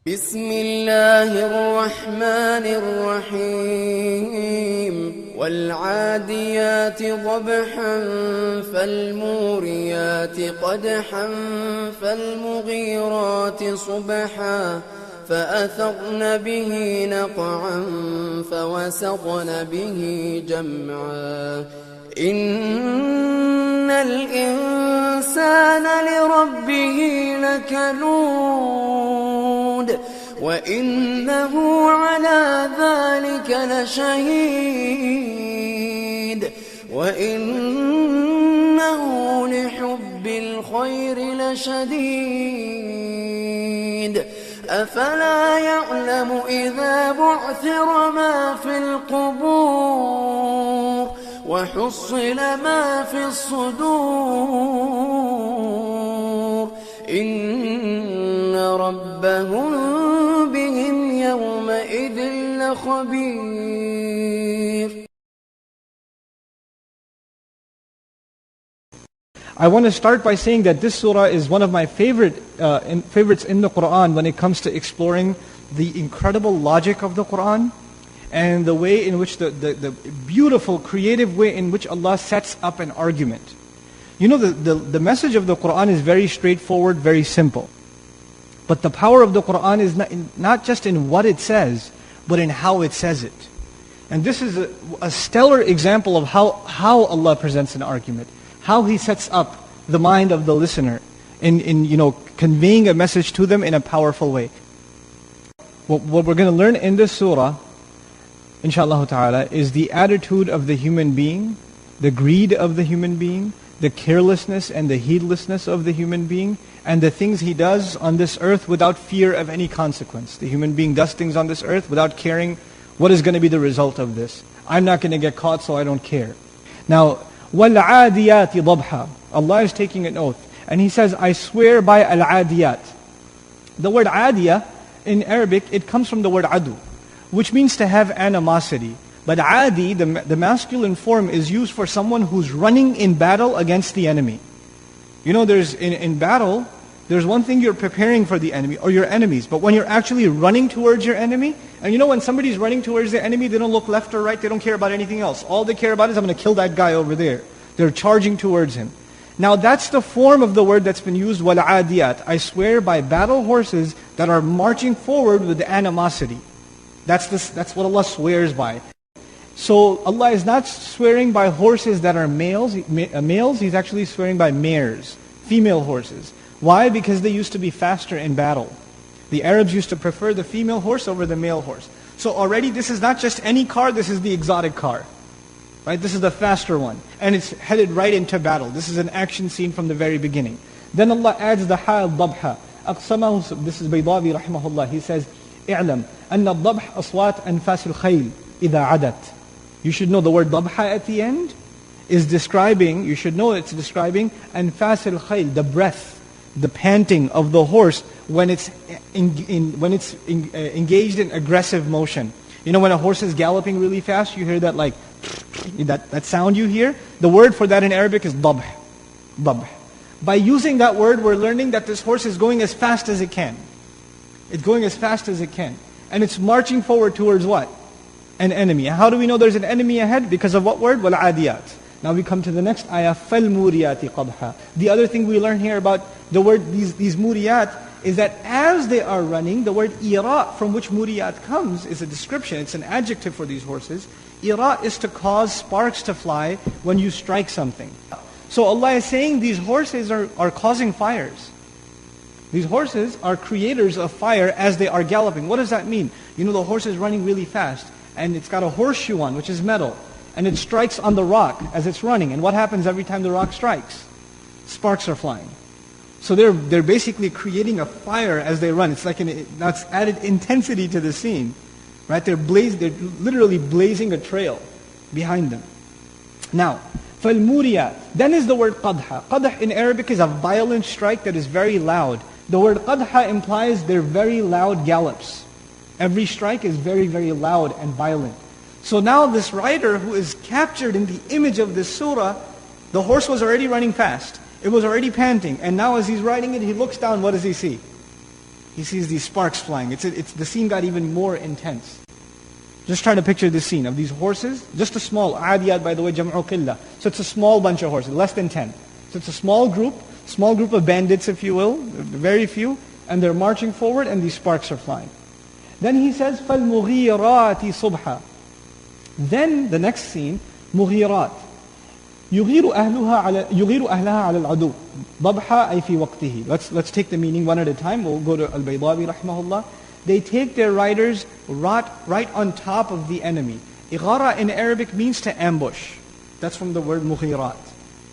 بسم الله الرحمن الرحيم والعاديات ضبحا فالموريات قدحا فالمغيرات صبحا فأثرن به نقعا فوسطن به جمعا إن الإنسان لربه لكنود وإنه على ذلك لشهيد وإنه لحب الخير لشديد أفلا يعلم إذا بعثر ما في القبور وحصل ما في الصدور إن ربهم بهم يومئذ لخبير. I want to start by saying that this surah is one of my favorites in the Quran when it comes to exploring the incredible logic of the Quran and the way in which the beautiful, creative way in which Allah sets up an argument. You know, the message of the Quran is very straightforward, very simple. But the power of the Quran is not just in what it says, but in how it says it. And this is a stellar example of how Allah presents an argument, how He sets up the mind of the listener in conveying a message to them in a powerful way. What we're going to learn in this surah, inshallah ta'ala, is the attitude of the human being, the greed of the human being, the carelessness and the heedlessness of the human being, and the things he does on this earth without fear of any consequence. The human being does things on this earth without caring what is going to be the result of this. I'm not going to get caught, so I don't care. Now, وَالْعَادِيَاتِ ضَبْحًا, Allah is taking an oath, and He says, I swear by al-adiyat. The word adiyah, in Arabic, it comes from the word adu, which means to have animosity. But adi, the masculine form, is used for someone who's running in battle against the enemy. You know, in battle, there's one thing you're preparing for the enemy, or your enemies. But when you're actually running towards your enemy, and you know when somebody's running towards the enemy, they don't look left or right, they don't care about anything else. All they care about is, I'm going to kill that guy over there. They're charging towards him. Now that's the form of the word that's been used, وَالْعَادِيَاتِ. I swear by battle horses that are marching forward with animosity. That's what Allah swears by. So Allah is not swearing by horses that are males, He's actually swearing by mares, female horses. Why? Because they used to be faster in battle. The Arabs used to prefer the female horse over the male horse. So already this is not just any car, this is the exotic car. Right? This is the faster one. And it's headed right into battle. This is an action scene from the very beginning. Then Allah adds the ha al-dabha. Aqsamahu, this is Baydawi rahimahullah. He says, اعلم أن الضبح أصوات أنفاس الخيل إذا عدت. You should know the word dabha at the end is describing, you should know it's describing أنفاس الخيل, the breath, the panting of the horse when it's engaged in aggressive motion. You know when a horse is galloping really fast, you hear that like, that sound you hear? The word for that in Arabic is dabh. Dabh. By using that word, we're learning that this horse is going as fast as it can. It's going as fast as it can. And it's marching forward towards what? An enemy. How do we know there's an enemy ahead? Because of what word? وَالْعَادِيَاتِ. Now we come to the next ayah, فَالْمُورِيَاتِ قَدْحًا. The other thing we learn here about the word, these muriyat, is that as they are running, the word ira, from which muriyat comes, is a description, it's an adjective for these horses. Ira is to cause sparks to fly when you strike something. So Allah is saying these horses are causing fires. These horses are creators of fire as they are galloping. What does that mean? You know, the horse is running really fast, and it's got a horseshoe on, which is metal, and it strikes on the rock as it's running. And what happens every time the rock strikes? Sparks are flying. So they're basically creating a fire as they run. It's like that's added intensity to the scene, right? They're literally blazing a trail behind them. Now, فَالْمُورِيَاتِ. Then is the word qadha. Qadh in Arabic is a violent strike that is very loud. The word qadha implies they're very loud gallops. Every strike is very, very loud and violent. So now this rider who is captured in the image of this surah, the horse was already running fast. It was already panting. And now as he's riding it, he looks down, what does he see? He sees these sparks flying. The scene got even more intense. Just try to picture this scene of these horses, just a small, Adiyaat by the way, Jam'u Qillah. So it's a small bunch of horses, less than 10. So it's a small group of bandits if you will, very few, and they're marching forward and these sparks are flying. Then he says, فَالْمُغِيرَاتِ صُبْحًا. Then the next scene, مُغِيرَات. يُغِيرُ أَهْلَهَا عَلَى الْعَدُوِّ ضَبْحًا أي فِي وَقْتِهِ. Let's take the meaning one at a time. We'll go to Al-Baydawi rahimahullah. They take their riders right on top of the enemy. Ighara in Arabic means to ambush. That's from the word mughirat.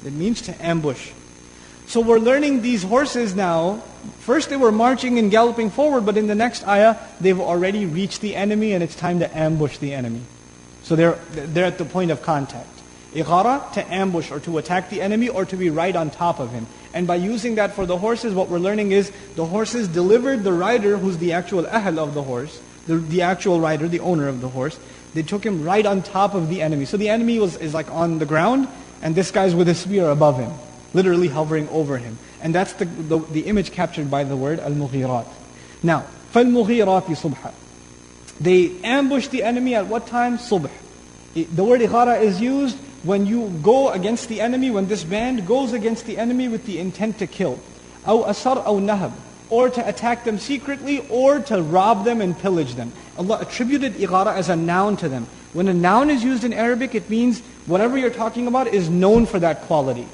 It means to ambush. So we're learning these horses now. First they were marching and galloping forward, but in the next ayah, they've already reached the enemy and it's time to ambush the enemy. So they're at the point of contact. Ighara, to ambush or to attack the enemy or to be right on top of him. And by using that for the horses, what we're learning is the horses delivered the rider, who's the actual ahl of the horse, the actual rider, the owner of the horse. They took him right on top of the enemy. So the enemy is like on the ground, and this guy's with a spear above him, literally hovering over him. And that's the image captured by the word al-mughirat. Now, فَالْمُغِيرَاتِ صُبْحًا. They ambushed the enemy at what time? Subh. The word ighara is used when you go against the enemy, when this band goes against the enemy with the intent to kill. أو أسر أو نهب. Or to attack them secretly, or to rob them and pillage them. Allah attributed ighara as a noun to them. When a noun is used in Arabic, it means whatever you're talking about is known for that quality.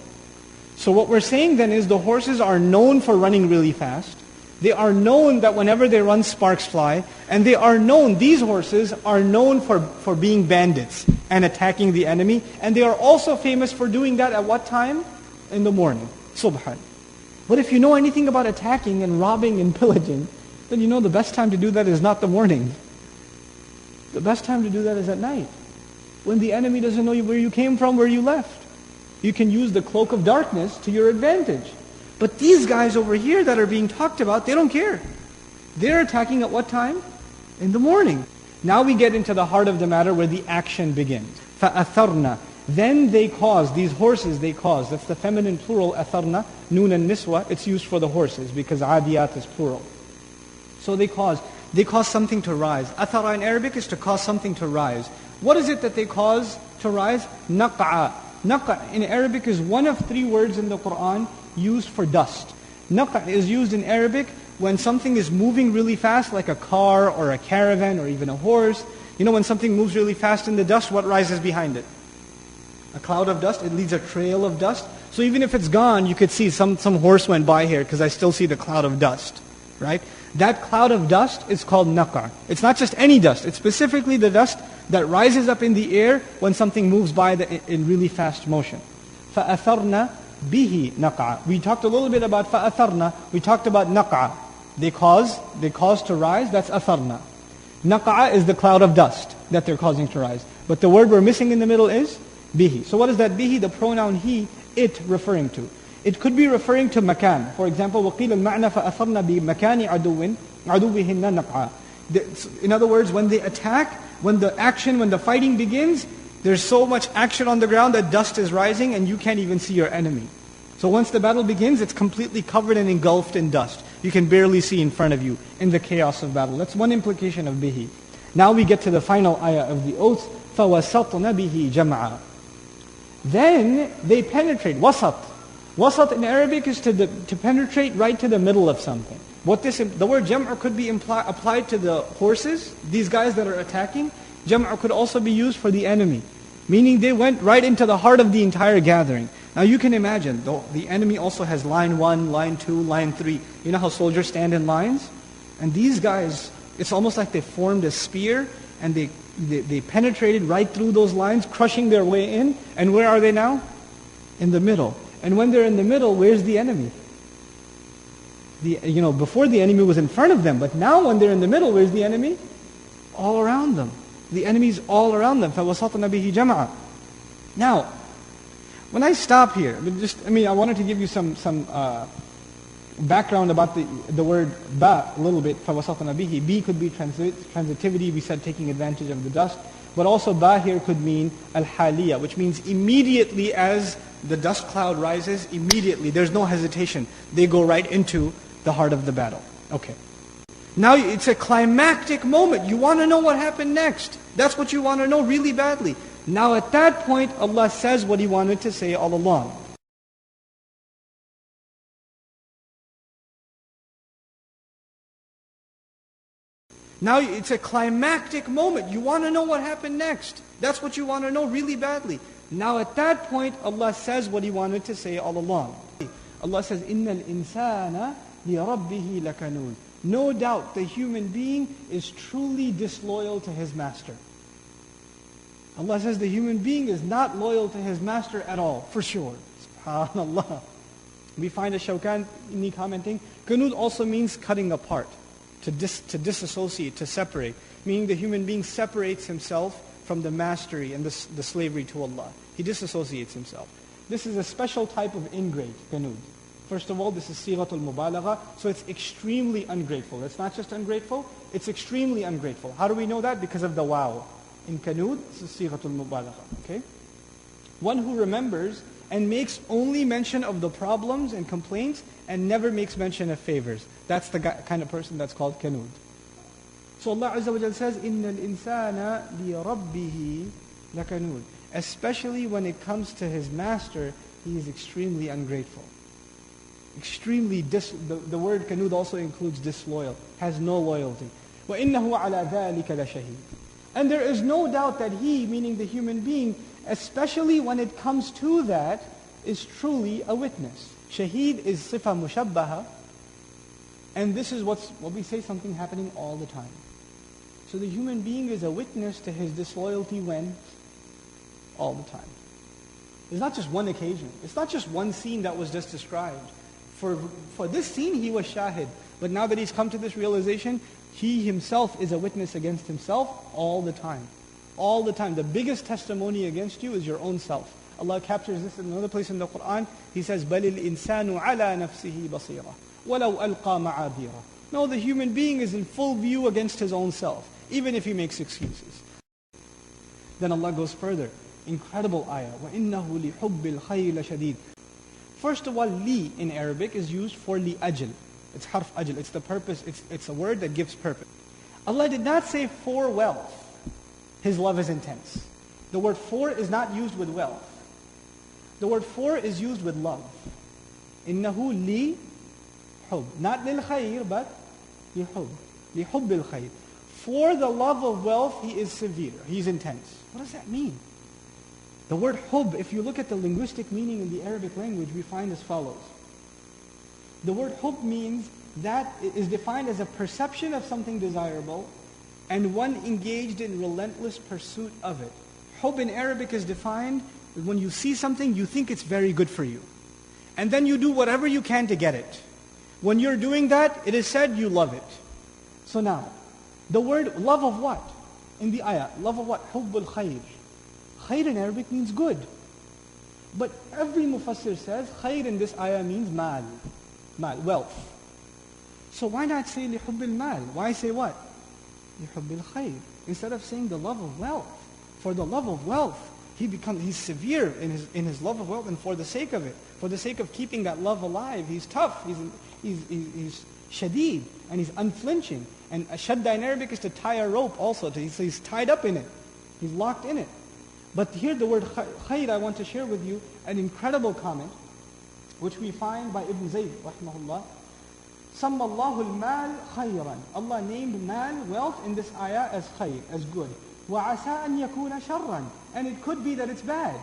So what we're saying then is the horses are known for running really fast. They are known that whenever they run, sparks fly. And they are known, these horses are known for being bandits and attacking the enemy. And they are also famous for doing that at what time? In the morning. Subhan. But if you know anything about attacking and robbing and pillaging, then you know the best time to do that is not the morning. The best time to do that is at night. When the enemy doesn't know where you came from, where you left. You can use the cloak of darkness to your advantage. But these guys over here that are being talked about, they don't care. They're attacking at what time? In the morning. Now we get into the heart of the matter where the action begins. فَأَثَرْنَا. Then they cause, these horses they cause. That's the feminine plural, atharna, nun and niswa. It's used for the horses because adiyat is plural. So they cause something to rise. Athara in Arabic is to cause something to rise. What is it that they cause to rise? Naq'a. Naq'a in Arabic is one of 3 words in the Quran used for dust. Naq'a is used in Arabic when something is moving really fast, like a car or a caravan or even a horse. You know when something moves really fast in the dust, what rises behind it? A cloud of dust, it leaves a trail of dust. So even if it's gone, you could see some horse went by here because I still see the cloud of dust, right? That cloud of dust is called naq'a. It's not just any dust, it's specifically the dust that rises up in the air when something moves by in really fast motion. فَأَثَرْنَا bihi naq'a. We talked a little bit about fa'atharna. We talked about naq'a. They cause to rise. That's atharna. Naq'a is the cloud of dust that they're causing to rise. But the word we're missing in the middle is bihi. So what is that bihi? The pronoun he, it referring to. It could be referring to makan. For example, وَقِيلَ الْمَعْنَى فَأَثَرْنَا بِمَكَانِ عَدُوِّهِنَّ نَقْعًا. In other words, when they attack, when the fighting begins, there's so much action on the ground that dust is rising and you can't even see your enemy. So once the battle begins, it's completely covered and engulfed in dust. You can barely see in front of you in the chaos of battle. That's one implication of bihi. Now we get to the final ayah of the oath. فَوَسَطْنَ بِهِ جَمْعًا. Then they penetrate. Wasat. Wasat in Arabic is to penetrate right to the middle of something. The word jam'a could be applied to the horses, these guys that are attacking. Jam'a could also be used for the enemy. Meaning they went right into the heart of the entire gathering. Now you can imagine, the enemy also has line 1, line 2, line 3. You know how soldiers stand in lines? And these guys, it's almost like they formed a spear and they penetrated right through those lines, crushing their way in. And where are they now? In the middle. And when they're in the middle, where's the enemy? Before the enemy was in front of them, but now when they're in the middle, where's the enemy? All around them. The enemy's all around them. فَوَسَطْنَ بِهِ جَمْعًا. Now, when I stop here, I wanted to give you some background about the word ba a little bit. فَوَسَطْنَ بِهِ. B could be transitivity, we said taking advantage of the dust. But also ba here could mean al-haliya, which means immediately as the dust cloud rises, immediately, there's no hesitation. They go right into the heart of the battle. Okay. Now it's a climactic moment. You want to know what happened next. That's what you want to know really badly. Now at that point, Allah says what He wanted to say all along. Now it's a climactic moment. You want to know what happened next. That's what you want to know really badly. Now at that point, Allah says what He wanted to say all along. Allah says, إِنَّ الْإِنسَانَ لِرَبِّهِ لَكَنُودٌ. No doubt the human being is truly disloyal to his master. Allah says the human being is not loyal to his master at all, for sure. SubhanAllah. We find a Shawkani commenting, Qanud also means cutting apart, to disassociate, to separate. Meaning the human being separates himself from the mastery and the slavery to Allah. He disassociates himself. This is a special type of ingrate, Qanud. First of all, this is Sighatul Mubalagha, so it's extremely ungrateful. It's not just ungrateful, it's extremely ungrateful. How do we know that? Because of the waw. In Qanud, this is Sighatul Mubalagha. Okay? One who remembers and makes only mention of the problems and complaints and never makes mention of favors. That's the kind of person that's called Qanud. So Allah Azza wa Jalla says, إِنَّ الْإِنسَانَ لِرَبِّهِ لَكَنُودٌ. Especially when it comes to his master, he is extremely ungrateful. Extremely, the word Qanud also includes disloyal, has no loyalty. وَإِنَّهُ عَلَى ذَلِكَ لَشَهِيدٌ. And there is no doubt that he, meaning the human being, especially when it comes to that, is truly a witness. Shaheed is sifa mushabbaha, and this is what we say, something happening all the time. So the human being is a witness to his disloyalty when? All the time. It's not just one occasion. It's not just one scene that was just described. For this scene, he was shahid. But now that he's come to this realization, he himself is a witness against himself all the time. All the time. The biggest testimony against you is your own self. Allah captures this in another place in the Quran. He says, بَلِ الْإِنسَانُ عَلَى نَفْسِهِ بَصِيرًا وَلَوْ أَلْقَى مَعَاذِيرًا. No, the human being is in full view against his own self, even if he makes excuses. Then Allah goes further. Incredible ayah. وَإِنَّهُ لِحُبِّ الْخَيْرِ لَشَدِيدٌ. First of all, li in Arabic is used for li ajl. It's harf ajl. It's the purpose. It's a word that gives purpose. Allah did not say for wealth. His love is intense. The word for is not used with wealth. The word for is used with love. إِنَّهُ li hub. Not lil khayr, but li hub. Li hubbil khayr. For the love of wealth, he is severe. He's intense. What does that mean? The word hub, if you look at the linguistic meaning in the Arabic language, we find as follows. The word hub means that it is defined as a perception of something desirable and one engaged in relentless pursuit of it. Hub in Arabic is defined as when you see something, you think it's very good for you. And then you do whatever you can to get it. When you're doing that, it is said you love it. So now, the word love of what? In the ayah, love of what? Hubbul khayr. Khayr in Arabic means good. But every mufassir says khayr in this ayah means mal, wealth. So why not say lihubbil mal? Why say what? Lihubbil khayr. Instead of saying the love of wealth. For the love of wealth, he's severe in his love of wealth, and for the sake of it, for the sake of keeping that love alive, he's tough, he's shadeed, and he's unflinching. And shadda in Arabic is to tie a rope also, so he's tied up in it. He's locked in it. But here the word khayr, I want to share with you an incredible comment, which we find by Ibn Zayd, rahimahullah. سَمَّ اللَّهُ الْمَالِ خَيْرًا. Allah named mal, wealth, in this ayah as khayr, as good. وَعَسَىٰ أَن يَكُونَ شَرًّا. And it could be that it's bad.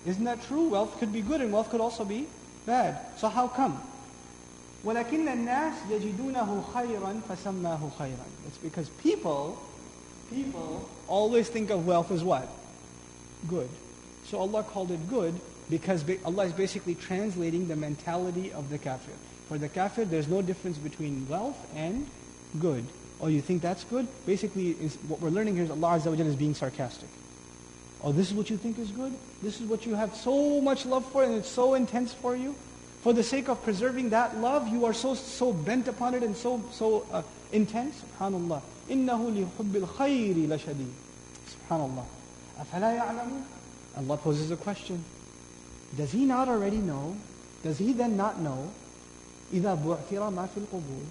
Isn't that true? Wealth could be good and wealth could also be bad. So how come? وَلَكِنَّ النَّاسِ يَجِدُونَهُ خَيْرًا فَسَمَّاهُ خَيْرًا. It's because people always think of wealth as what? Good. So Allah called it good because Allah is basically translating the mentality of the kafir. For the kafir, there's no difference between wealth and good. Oh, you think that's good? Basically, what we're learning here is Allah Azza wa Jalla is being sarcastic. Oh, this is what you think is good? This is what you have so much love for and it's so intense for you? For the sake of preserving that love, you are so bent upon it and so intense? SubhanAllah. إِنَّهُ لِحُبِّ الْخَيْرِ لَشَدِيدٌ. SubhanAllah. أَفَلَا يَعْلَمُ? Allah poses a question. Does he not already know? Does he then not know? إِذَا بُعْثِرَ مَا فِي الْقُبُورِ.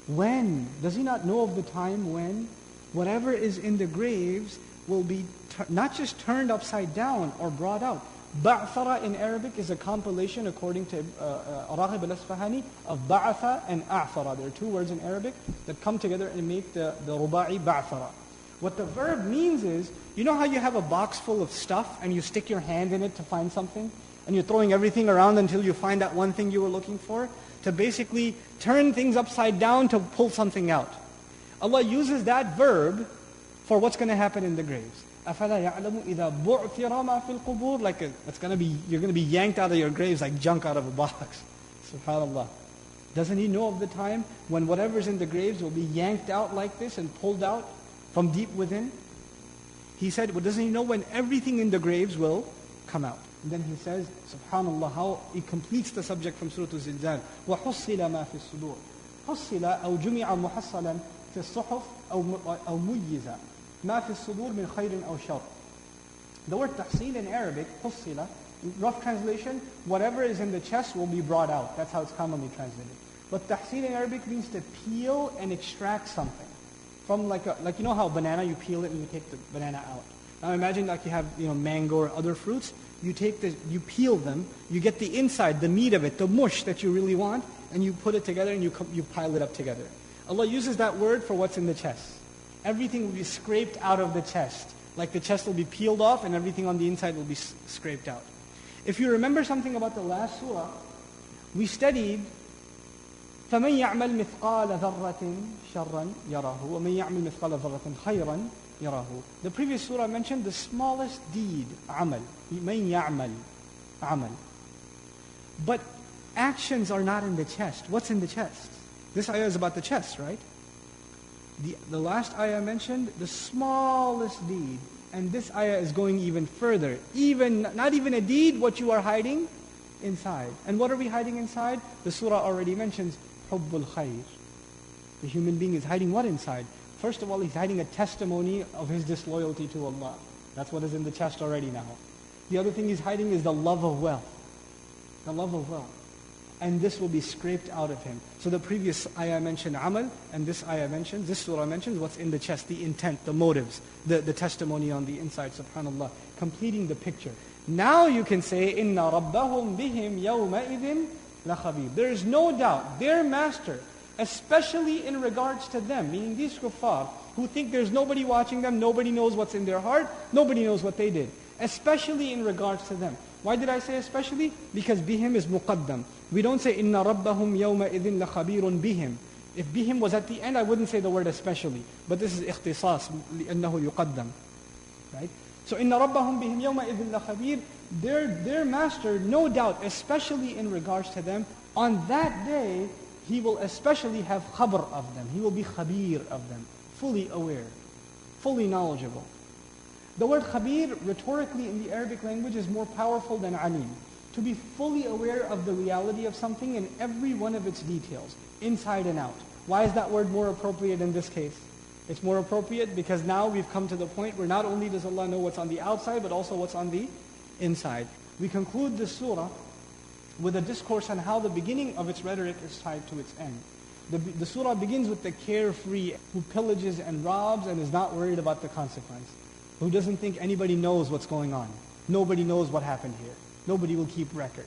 When? Does he not know of the time when? Whatever is in the graves will be not just turned upside down or brought out. Ba'thara in Arabic is a compilation, according to Raghib al-Asfahani, of ba'atha and a'thara. There are two words in Arabic that come together and make the ruba'i ba'thara. What the verb means is, you know how you have a box full of stuff and you stick your hand in it to find something? And you're throwing everything around until you find that one thing you were looking for? To basically turn things upside down to pull something out. Allah uses that verb for what's going to happen in the graves. أَفَلَا يَعْلَمُ إِذَا بُعْثِرَ مَا فِي الْقُبُورِ Like you're going to be yanked out of your graves like junk out of a box. SubhanAllah. Doesn't he know of the time when whatever's in the graves will be yanked out like this and pulled out from deep within? He said, well, doesn't he know when everything in the graves will come out? And then he says, subhanallah, how he completes the subject from Surah Al-Zilzal. وَحُصِّلَ مَا فِي الصُّدُورِ حُصِّلَ أو جُمِعَ مُحَصَّلًا في الصحف أو ميز ما في الصدور من خير أو شر. The word tahsil in Arabic, حُصِّلَ, rough translation, whatever is in the chest will be brought out. That's how it's commonly translated. But tahsil in Arabic means to peel and extract something. From like you know how banana, you peel it and you take the banana out. Now imagine like you have mango or other fruits. You peel them, you get the inside, the meat of it, the mush that you really want, and you put it together and you pile it up together. Allah uses that word for what's in the chest. Everything will be scraped out of the chest. Like the chest will be peeled off and everything on the inside will be scraped out. If you remember something about the last surah, we studied فَمَنْ يَعْمَلْ مِثْقَالَ ذَرَّةٍ شَرًّا يَرَهُ وَمَنْ يَعْمَلْ مِثْقَالَ ذَرَّةٍ خَيْرًا يَرَهُ. The previous surah mentioned the smallest deed, amal. مَنْ يَعْمَلْ amal. But actions are not in the chest. What's in the chest? This ayah is about the chest, right? The last ayah mentioned the smallest deed. And this ayah is going even further. Not even a deed, what you are hiding inside. And what are we hiding inside? The surah already mentions hubbul khair. The human being is hiding what inside? First of all, he's hiding a testimony of his disloyalty to Allah. That's what is in the chest already now. The other thing he's hiding is the love of wealth. The love of wealth. And this will be scraped out of him. So the previous ayah mentioned amal, and this surah mentions what's in the chest, the intent, the motives, the testimony on the inside, subhanAllah, completing the picture. Now you can say, إِنَّ رَبَّهُمْ بِهِمْ يَوْمَئِذٍ لَخَبِيرٌ. There is no doubt, their master, especially in regards to them, meaning these kuffar, who think there's nobody watching them, nobody knows what's in their heart, nobody knows what they did. Especially in regards to them. Why did I say especially? Because bihim is muqaddam. We don't say inna rabbahum yawma idhin la khabirun bihim. If bihim was at the end, I wouldn't say the word especially. But this is ikhtisas, لأنه يقدم. Right? So inna rabbahum bihim yawma idhin la khabir. Their master, no doubt, especially in regards to them, on that day, he will especially have khabr of them. He will be khabir of them. Fully aware. Fully knowledgeable. The word khabir, rhetorically in the Arabic language, is more powerful than alim. To be fully aware of the reality of something in every one of its details, inside and out. Why is that word more appropriate in this case? It's more appropriate because now we've come to the point where not only does Allah know what's on the outside, but also what's on the inside. We conclude this surah with a discourse on how the beginning of its rhetoric is tied to its end. The surah begins with the carefree who pillages and robs and is not worried about the consequence. Who doesn't think anybody knows what's going on. Nobody knows what happened here. Nobody will keep record.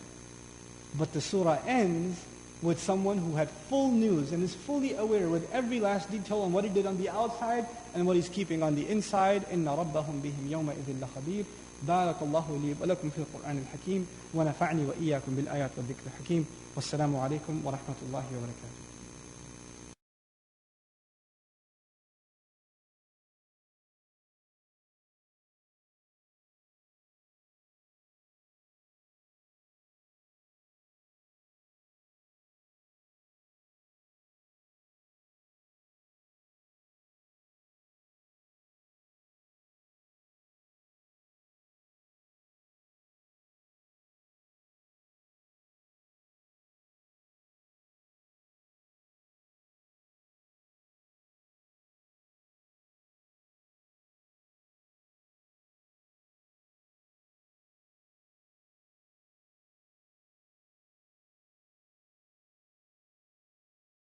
But the surah ends with someone who had full news and is fully aware with every last detail on what he did on the outside and what he's keeping on the inside. إِنَّ رَبَّهُمْ بِهِمْ يَوْمَئِذٍ لَخَبِيرٌ بارك الله لي ولكم في القرآن الحكيم ونفعني وإياكم بالآيات والذكر الحكيم والسلام عليكم ورحمة الله وبركاته.